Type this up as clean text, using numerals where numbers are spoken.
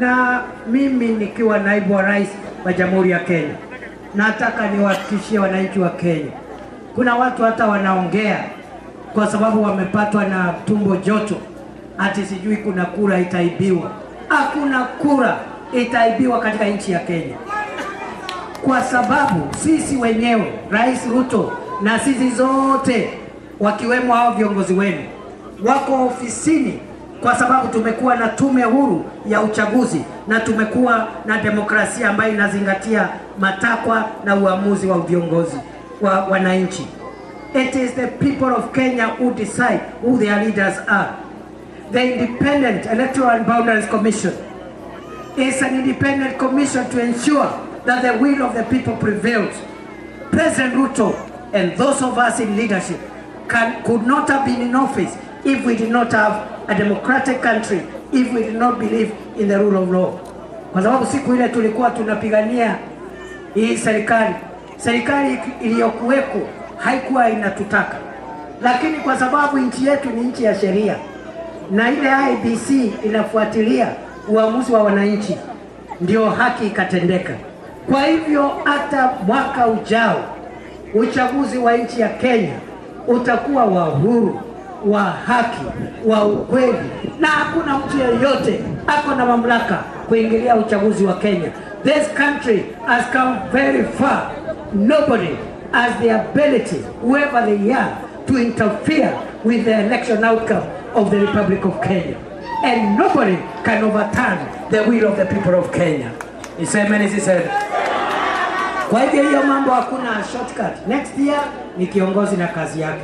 Na mimi nikiwa naibu wa rais wa Jamhuri ya Kenya, nataka niwahakikishie wananchi wa Kenya, kuna watu hata wanaongea kwa sababu wamepatwa na tumbo joto, ati sijui kuna kura itaibiwa. Hakuna kura itaibiwa katika nchi ya Kenya, kwa sababu sisi wenyewe, Rais Ruto na sisi zote wakiwemo hao viongozi wenu wako ofisini, kwa sababu tumekuwa na tume huru ya uchaguzi na tumekuwa na demokrasia ambayo inazingatia matakwa na uamuzi wa viongozi wa wananchi. It is the people of Kenya who decide who their leaders are. The Independent Electoral and Boundaries Commission is an independent commission to ensure that the will of the people prevails. President Ruto and those of us in leadership could not have been in office if we did not have a democratic country, if we did not believe in the rule of law. Kwa sababu siku ile tulikuwa tunapigania hii serikali iliyokuweko haikuwa inatutaka, lakini kwa sababu nchi yetu ni nchi ya sheria na ile IEBC inafuatilia uamuzi wa wananchi, ndio haki ikatendeka. Kwa hivyo hata mwaka ujao uchaguzi wa nchi ya Kenya utakuwa wa huru, wa haki, wa ukweli, na hakuna mtu yeyote ako na mamlaka kuingilia uchaguzi wa Kenya. This country has come very far. Nobody has the ability, whoever they are, to interfere with the election outcome of the Republic of Kenya. And nobody can overturn the will of the people of Kenya. Kwa hivyo hiyo mambo hakuna shortcut. Next year ni kiongozi na kazi yake.